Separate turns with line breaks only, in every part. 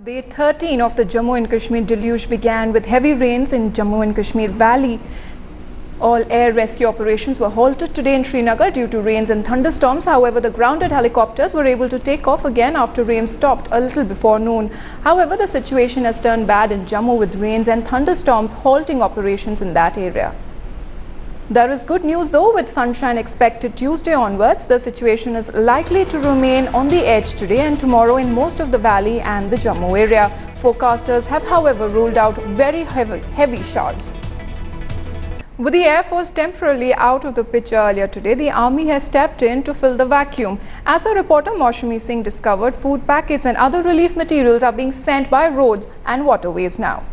Day 13 of the Jammu and Kashmir deluge began with heavy rains in Jammu and Kashmir Valley. All air rescue operations were halted today in Srinagar due to rains and thunderstorms. However, the grounded helicopters were able to take off again after rain stopped a little before noon. However, the situation has turned bad in Jammu with rains and thunderstorms halting operations in that area. There is good news though, with sunshine expected Tuesday onwards. The situation is likely to remain on the edge today and tomorrow in most of the valley and the Jammu area. Forecasters have however ruled out very heavy showers. With the Air Force temporarily out of the picture earlier today, the Army has stepped in to fill the vacuum. As our reporter Maushami Singh discovered, food packets and other relief materials are being sent by roads and waterways now.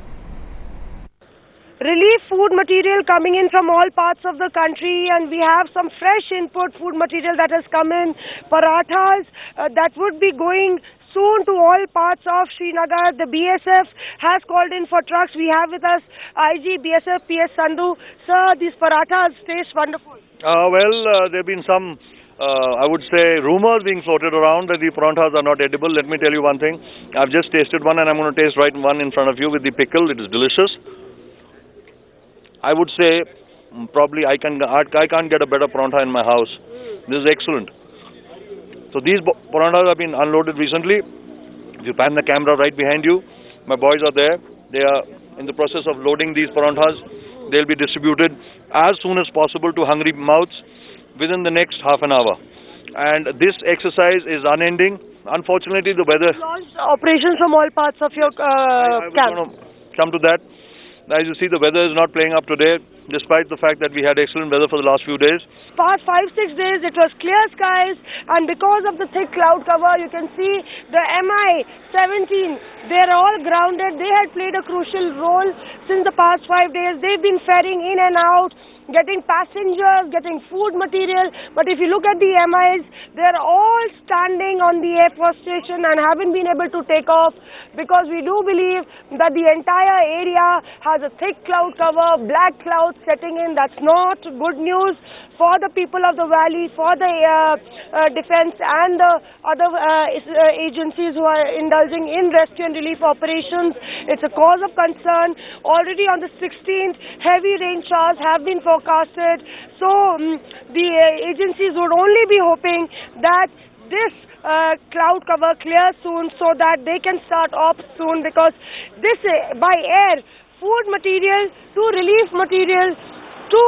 Relief food material coming in from all parts of the country, and we have some fresh input food material that has come in. Parathas that would be going soon to all parts of Srinagar. The BSF has called in for trucks. We have with us IG BSF PS Sandhu. Sir, these parathas taste wonderful.
There have been some, I would say, rumors being floated around that the parathas are not edible. Let me tell you one thing. I've just tasted one and I'm going to taste one in front of you with the pickle. It is delicious. I would say probably I can't get a better paratha in my house. This is excellent. So these parathas have been unloaded recently. If you pan the camera right behind you, my boys are there. They are in the process of loading these parathas. They'll be distributed as soon as possible to hungry mouths within the next half an hour. And this exercise is unending. Unfortunately, the weather...
Launched operations from all parts of your camp.
I was going to come to that. As you see, the weather is not playing up today, despite the fact that we had excellent weather for the last few days.
Past 5-6 days, it was clear skies, and because of the thick cloud cover, you can see the Mi-17, they're all grounded. They had played a crucial role since the past 5 days. They've been ferrying in and out, getting passengers, getting food material. But if you look at the MIs, they're all standing on the Air Force station and haven't been able to take off, because we do believe that the entire area has a thick cloud cover, black clouds setting in. That's not good news for the people of the valley, for the defense and the other agencies who are indulging in rescue and relief operations. It's a cause of concern. Already on the 16th, heavy rain showers have been forecasted. So the agencies would only be hoping that this cloud cover clears soon so that they can start off soon, because this by air, food material to relief material to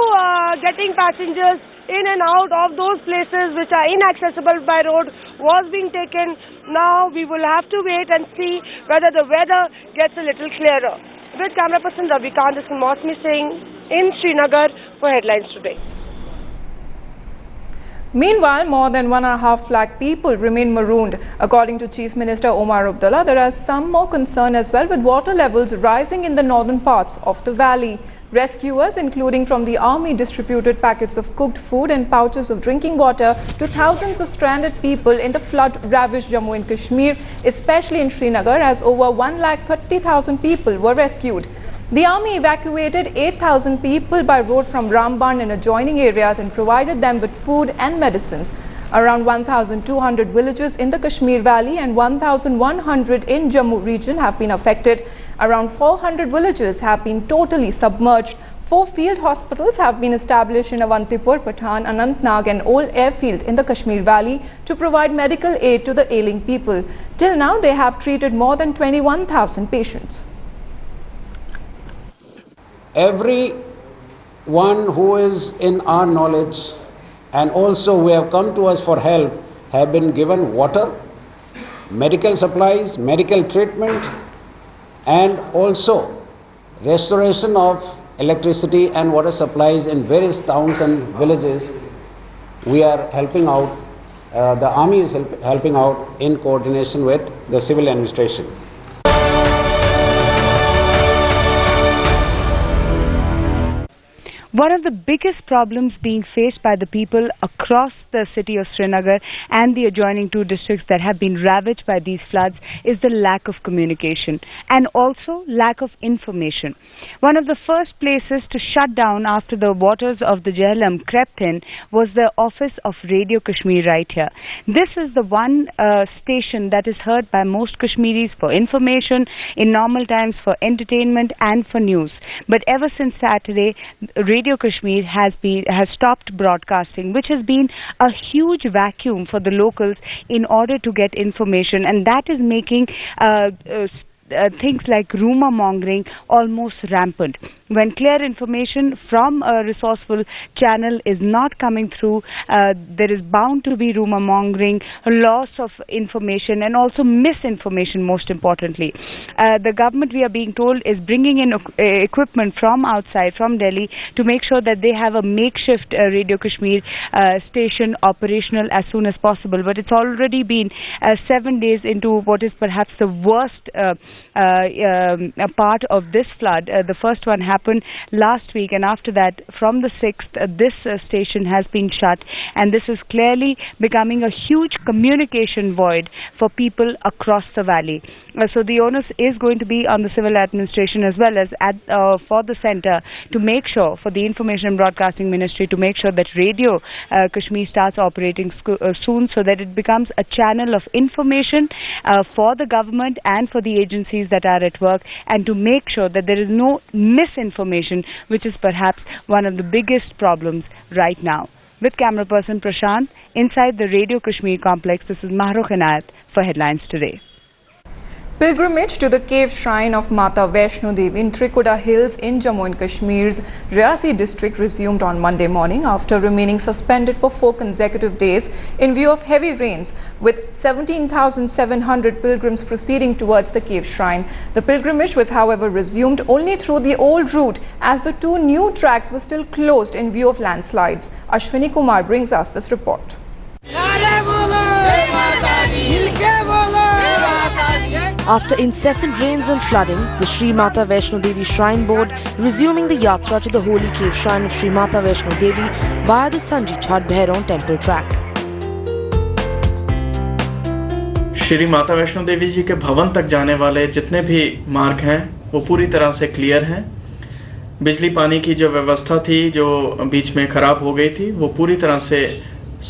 getting passengers in and out of those places which are inaccessible by road was being taken. Now we will have to wait and see whether the weather gets a little clearer. With camera person Ravikant, this is Maushami Singh in Srinagar for Headlines Today.
Meanwhile, more than 1.5 lakh people remain marooned. According to Chief Minister Omar Abdullah, there are some more concern as well, with water levels rising in the northern parts of the valley. Rescuers, including from the army, distributed packets of cooked food and pouches of drinking water to thousands of stranded people in the flood-ravaged Jammu and Kashmir, especially in Srinagar, as over 130,000 people were rescued. The army evacuated 8,000 people by road from Ramban and adjoining areas and provided them with food and medicines. Around 1,200 villages in the Kashmir Valley and 1,100 in Jammu region have been affected. Around 400 villages have been totally submerged. 4 field hospitals have been established in Avantipur, Pathan, Anantnag and Old Airfield in the Kashmir Valley to provide medical aid to the ailing people. Till now, they have treated more than 21,000 patients.
Everyone who is in our knowledge and also who have come to us for help have been given water, medical supplies, medical treatment, and also restoration of electricity and water supplies in various towns and villages. We are helping out, the army is helping out in coordination with the civil administration.
One of the biggest problems being faced by the people across the city of Srinagar and the adjoining two districts that have been ravaged by these floods is the lack of communication and also lack of information. One of the first places to shut down after the waters of the Jhelum crept in was the office of Radio Kashmir right here. This is the one station that is heard by most Kashmiris for information, in normal times for entertainment and for news. But ever since Saturday, Radio Kashmir has stopped broadcasting, which has been a huge vacuum for the locals in order to get information, and that is making things like rumor mongering almost rampant. When clear information from a resourceful channel is not coming through, there is bound to be rumor mongering, loss of information, and also misinformation, most importantly. The government, we are being told, is bringing in equipment from outside, from Delhi, to make sure that they have a makeshift Radio Kashmir station operational as soon as possible. But it's already been 7 days into what is perhaps the worst a part of this flood. The first one happened last week, and after that, from the 6th, this station has been shut, and this is clearly becoming a huge communication void for people across the valley. So the onus is going to be on the civil administration as well as for the centre to make sure, for the Information and Broadcasting Ministry, to make sure that Radio Kashmir starts operating soon, so that it becomes a channel of information for the government and for the agencies that are at work, and to make sure that there is no misinformation, which is perhaps one of the biggest problems right now. With camera person Prashant, inside the Radio Kashmir complex, this is Mahrukh Inayat for Headlines Today.
Pilgrimage to the cave shrine of Mata Vaishno Devi in Trikuta Hills in Jammu and Kashmir's Riyasi district resumed on Monday morning after remaining suspended for 4 consecutive days in view of heavy rains, with 17,700 pilgrims proceeding towards the cave shrine. The pilgrimage was, however, resumed only through the old route, as the 2 new tracks were still closed in view of landslides. Ashwini Kumar brings us this report.
After incessant rains and flooding, the Sri Mata Vaishno Devi Shrine Board resuming the yatra to the holy cave shrine of Sri Mata Vaishno Devi via the Sanji Chhat Bhairon temple track.
Shri Mata Vaishno Devi जी के भवन तक जाने वाले जितने भी मार्ग हैं वो पूरी तरह से क्लियर हैं। बिजली पानी की जो व्यवस्था थी, जो बीच में ख़राब हो गई थी, वो पूरी तरह से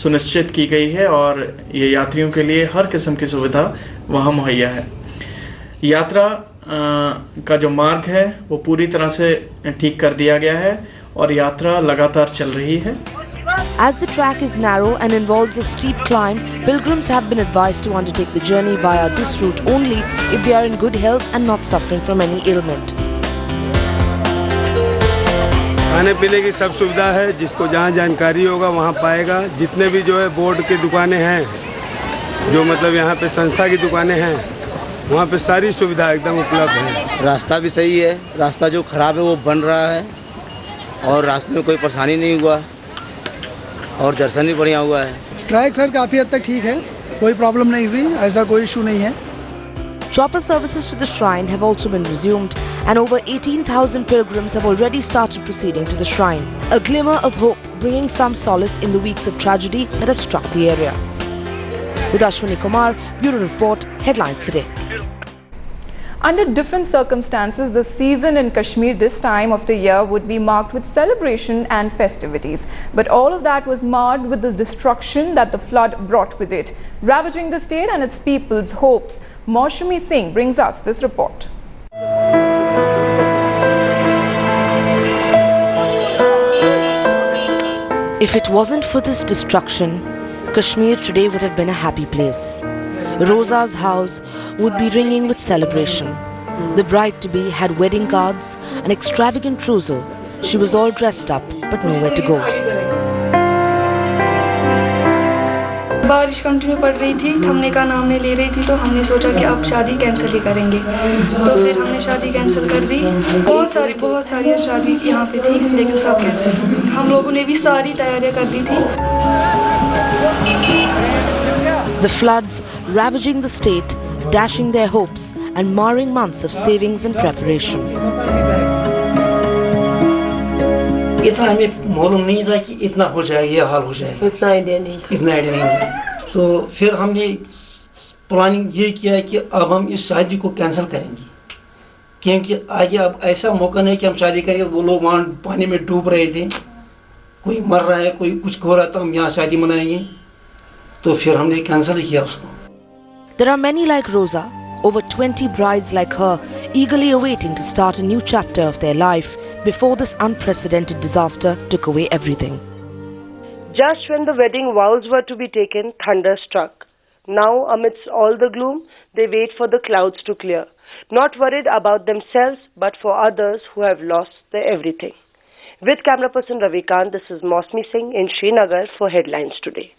सुनिश्चित की गई है और ये यात्रियों के लिए हर किस्म की सुविधा वहाँ मुहैया है। यात्रा का जो मार्ग है वो पूरी तरह से ठीक कर दिया गया है और यात्रा लगातार चल रही है।
As the track is narrow and involves a steep climb, pilgrims have been advised to undertake the journey via this route only if they are in good health and not suffering from any ailment.
खाने पीने की सब सुविधा है, जिसको जहाँ जानकारी होगा वहाँ पाएगा। जितने भी जो है बोर्ड की दुकानें हैं, जो मतलब यहाँ पे संस्था की दुकानें हैं, वहाँ पे सारी सुविधा एकदम उपलब्ध है।
रास्ता भी सही है, रास्ता जो खराब है वो बन रहा है और रास्ते में कोई परेशानी नहीं हुआ और दर्शन भी बढ़िया हुआ है।
ट्रैक सर काफ़ी हद तक ठीक है, कोई प्रॉब्लम नहीं हुई, ऐसा कोई इशू नहीं है।
Chopper services to the shrine have also been resumed, and over 18,000 pilgrims have already started proceeding to the shrine. A glimmer of hope, bringing some solace in the weeks of tragedy that have struck the area. With Ashwini Kumar, Bureau Report, Headlines Today.
Under different circumstances, the season in Kashmir this time of the year would be marked with celebration and festivities. But all of that was marred with the destruction that the flood brought with it, ravaging the state and its people's hopes. Maushami Singh brings us this report.
If it wasn't for this destruction, Kashmir today would have been a happy place. Rosa's house would be ringing with celebration. The bride-to-be had wedding cards, an extravagant trousseau. She was all dressed up, but nowhere to go.
बारिश continue पड़ रही थी, थमने का नाम नहीं ले रही थी, तो हमने सोचा कि अब शादी कैंसिल ही करेंगे। तो फिर हमने शादी कैंसिल कर दी। बहुत सारी शादी यहाँ पे थी, लेकिन सब कैंसिल। हम लोगों ने भी सारी तैयारियां कर दी थी।
The floods ravaging the state, dashing their hopes and marring months of savings and preparation.
इतना हमें मालूम नहीं था कि इतना हो जाएगा, ये हाल हो जाएगा, इतना आइडिया नहीं था। तो फिर हमने प्लानिंग ये किया कि अब हम इस शादी को कैंसिल करेंगे, क्योंकि आगे अब ऐसा मौका नहीं कि हम शादी करेंगे। वो लोग वहाँ पानी में डूब रहे थे, कोई मर रहा है, कोई कुछ हो रहा है, तो हम यहाँ शादी मनाएंगे। तो फिर हमने कैंसिल किया उसको।
There are many like Rosa, over 20 brides like her, eagerly awaiting to start a new chapter of their life before this unprecedented disaster took away everything.
Just when the wedding vows were to be taken, thunder struck. Now, amidst all the gloom, they wait for the clouds to clear, not worried about themselves, but for others who have lost their everything. With camera person Ravikant, this is Mosmi Singh in Srinagar for Headlines Today.